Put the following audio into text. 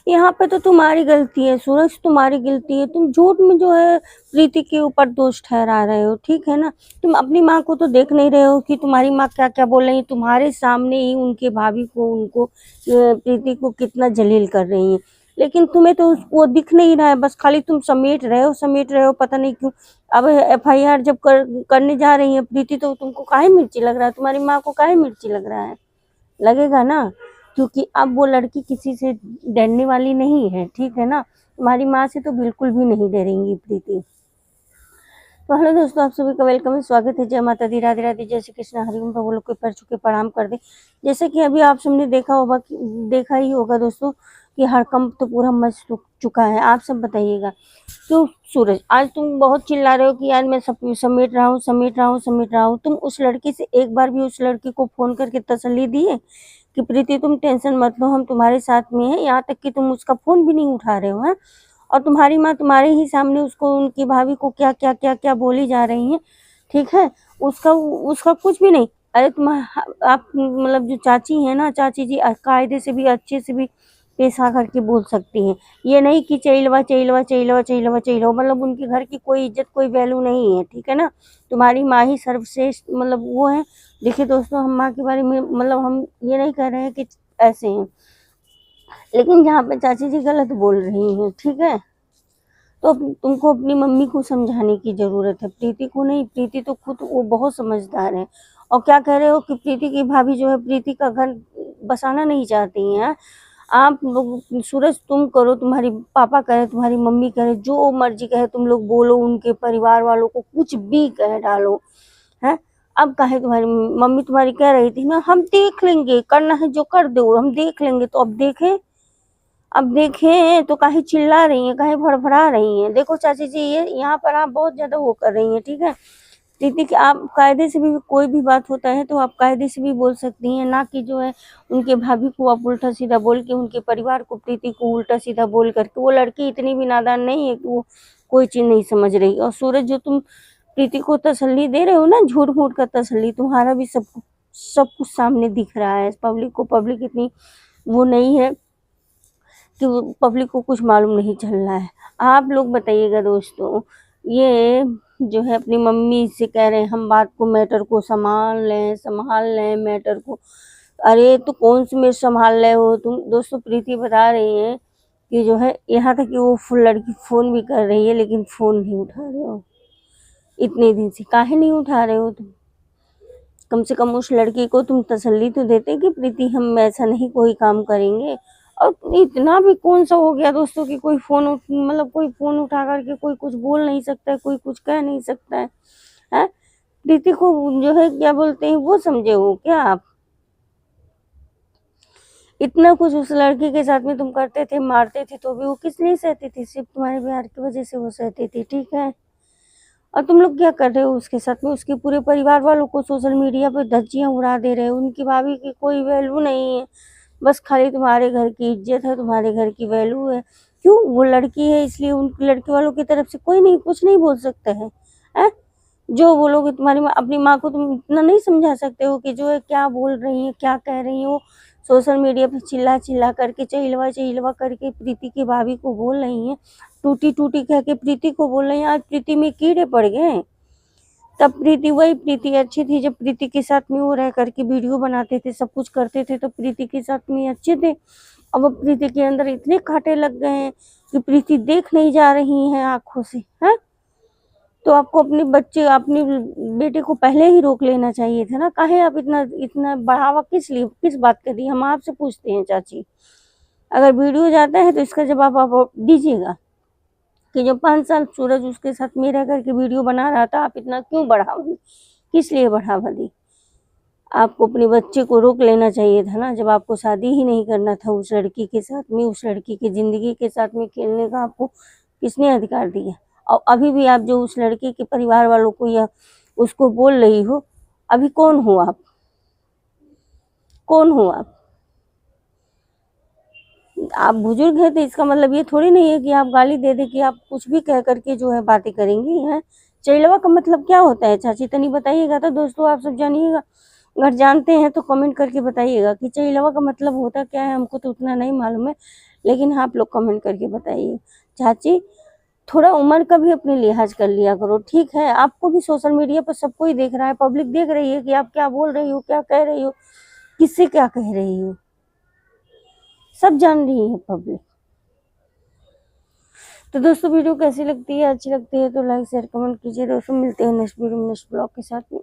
यहाँ पे तो तुम्हारी गलती है सूरज, तुम्हारी गलती है। तुम झूठ में जो है प्रीति के ऊपर दोष ठहरा रहे हो, ठीक है ना। तुम अपनी माँ को तो देख नहीं रहे हो कि तुम्हारी माँ क्या क्या बोल रही है। तुम्हारे सामने ही उनके भाभी को, उनको प्रीति को कितना जलील कर रही है, लेकिन तुम्हें तो वो दिख नहीं रहा है। बस खाली तुम समेट रहे हो, पता नहीं क्यों। अब FIR जब करने जा रही है प्रीति, तो तुमको काहे मिर्ची लग रहा है, तुम्हारी माँ को काहे मिर्ची लग रहा है? लगेगा ना, क्योंकि अब वो लड़की किसी से डरने वाली नहीं है, ठीक है ना। तुम्हारी माँ से तो बिल्कुल भी नहीं डरेंगी प्रीति। तो हेलो दोस्तों, आप सभी का वेलकम है, स्वागत है। जय माता दी, राधे राधे, जय श्री कृष्ण, हरि ओम। प्रभु लोग के पैर छू के प्रणाम कर दे। जैसे कि अभी आप सबने देखा ही होगा दोस्तों कि हड़कंप तो पूरा मच चुका है। आप सब बताइएगा क्यों सूरज, आज तुम बहुत चिल्ला रहे हो कि यार मैं सब समेट रहा हूँ। तुम उस लड़की से एक बार भी उस लड़की को फोन करके तसल्ली दी है कि प्रीति तुम टेंशन मत लो, हम तुम्हारे साथ में हैं। यहाँ तक कि तुम उसका फोन भी नहीं उठा रहे हो, हैं। और तुम्हारी माँ तुम्हारे ही सामने उसको, उनकी भाभी को क्या क्या क्या क्या बोली जा रही है, ठीक है। उसका उसका कुछ भी नहीं। अरे आप मतलब जो चाची है ना, चाची जी कायदे से भी, अच्छे से भी पेश आकर के बोल सकती हैं। ये नहीं कि चैलवा चैलवा चैलवा चैलवा चैलवा, मतलब उनके घर की कोई इज्जत, कोई वैल्यू नहीं है, ठीक है ना। तुम्हारी माँ ही सर्वश्रेष्ठ मतलब वो है। देखिए दोस्तों, हम माँ के बारे में मतलब हम ये नहीं कह रहे हैं कि ऐसे हैं, लेकिन जहाँ पे चाची जी गलत बोल रही हैं, ठीक है, तो तुमको अपनी मम्मी को समझाने की जरूरत है, प्रीति को नहीं। प्रीति तो खुद वो बहुत समझदार है। और क्या कह रहे हो कि प्रीति की भाभी जो है प्रीति का घर बसाना नहीं चाहती हैं। आप लोग सूरज, तुम करो, तुम्हारी पापा करे, तुम्हारी मम्मी करे, जो मर्जी कहे तुम लोग बोलो, उनके परिवार वालों को कुछ भी कह डालो, है। अब काहे तुम्हारी मम्मी तुम्हारी कह रही थी ना, हम देख लेंगे, करना है जो कर दो, हम देख लेंगे। तो अब देखें तो काहे चिल्ला रही हैं, काहे भड़बड़ा रही हैं। देखो चाची जी, ये यहाँ पर आप बहुत ज्यादा वो कर रही हैं, ठीक है। प्रीति की आप कायदे से भी, कोई भी बात होता है तो आप कायदे से भी बोल सकती हैं, ना कि जो है उनके भाभी को आप उल्टा सीधा बोल के, उनके परिवार को, प्रीति को उल्टा सीधा बोल करके। वो लड़की इतनी भी नादान नहीं है कि वो कोई चीज नहीं समझ रही। और सूरज, जो तुम प्रीति को तसल्ली दे रहे हो ना, झूठ मूठ का तसल्ली, तुम्हारा भी सब कुछ सामने दिख रहा है। पब्लिक को, पब्लिक इतनी वो नहीं है कि पब्लिक को कुछ मालूम नहीं चल रहा है। आप लोग बताइएगा दोस्तों, ये जो है अपनी मम्मी से कह रहे हैं हम बात को, मैटर को संभाल लें मैटर को। अरे तो कौन सी मेरे संभाल रहे हो तुम? दोस्तों प्रीति बता रही है कि जो है, यहाँ तक कि वो लड़की फोन भी कर रही है, लेकिन फोन नहीं उठा रहे हो। इतने दिन से काहे नहीं उठा रहे हो तुम? कम से कम उस लड़की को तुम तसल्ली तो देते कि प्रीति हम ऐसा नहीं कोई काम करेंगे। और इतना भी कौन सा हो गया दोस्तों कि कोई मतलब कोई फोन उठा करके कोई कुछ बोल नहीं सकता है, कोई कुछ कह नहीं सकता है, हैं? प्रीति को जो है क्या बोलते हैं वो समझे हो क्या आप? इतना कुछ उस लड़की के साथ में तुम करते थे, मारते थे, तो भी वो किस लिए सहती थी? सिर्फ तुम्हारे प्यार की वजह से वो सहती थी, ठीक है। और तुम लोग क्या कर रहे हो उसके साथ में? उसके पूरे परिवार वालों को सोशल मीडिया पे धज्जियां उड़ा दे रहे हो। उनकी भाभी की कोई वैल्यू नहीं है, बस खाली तुम्हारे घर की इज्जत है, तुम्हारे घर की वैल्यू है। क्यों? वो लड़की है इसलिए उन लड़के वालों की तरफ से कोई नहीं, कुछ नहीं बोल सकता है, हैं? जो बोलोगे, तुम्हारी अपनी माँ को तुम इतना नहीं समझा सकते हो कि जो है क्या बोल रही है, क्या कह रही है। वो सोशल मीडिया पे चिल्ला चिल्ला करके, चिल्वा चिल्वा करके प्रीति की भाभी को बोल रही है, टूटी टूटी कह के प्रीति को बोल रही है। आज प्रीति में कीड़े पड़ गए। तब प्रीति, वही प्रीति अच्छी थी जब प्रीति के साथ में वो रह करके वीडियो बनाते थे, सब कुछ करते थे, तो प्रीति के साथ में अच्छे थे। अब प्रीति के अंदर इतने कांटे लग गए हैं कि प्रीति देख नहीं जा रही है आंखों से, है। तो आपको अपने बच्चे, अपने बेटे को पहले ही रोक लेना चाहिए था ना। काहे आप इतना इतना बढ़ावा किस लिए, किस बात का दी? हम आपसे पूछते हैं चाची। अगर वीडियो जाता है तो इसका जवाब आप दीजिएगा कि जो 5 साल सूरज उसके साथ में रह करके वीडियो बना रहा था, आप इतना क्यों बढ़ावा दी? किस लिए बढ़ावा दी? आपको अपने बच्चे को रोक लेना चाहिए था ना, जब आपको शादी ही नहीं करना था उस लड़की के साथ में, उस लड़की की जिंदगी के साथ में खेलने का आपको किसने अधिकार दिया? और अभी भी आप जो उस लड़की के परिवार वालों को या उसको बोल रही हो, अभी कौन हो आप? कौन हो आप? आप बुजुर्ग हैं तो इसका मतलब ये थोड़ी नहीं है कि आप गाली दे दे कि आप कुछ भी कह करके जो है बातें करेंगी, हैं। चैलवा का मतलब क्या होता है चाची, तनी बताइएगा तो दोस्तों, आप सब जानिएगा। अगर जानते हैं तो कमेंट करके बताइएगा कि चहिलवा का मतलब होता क्या है, हमको तो उतना नहीं मालूम है, लेकिन हाँ आप लोग कमेंट करके बताइए। चाची थोड़ा उम्र का भी अपने लिहाज कर लिया करो, ठीक है? आपको भी सोशल मीडिया पर सब कोई देख रहा है, पब्लिक देख रही है कि आप क्या बोल रही हो, क्या कह रही हो, किससे क्या कह रही हो, सब जान रही है पब्लिक। तो दोस्तों वीडियो कैसी लगती है, अच्छी लगती है तो लाइक शेयर कमेंट कीजिए। दोस्तों मिलते हैं नेक्स्ट वीडियो में नेक्स्ट ब्लॉग के साथ में।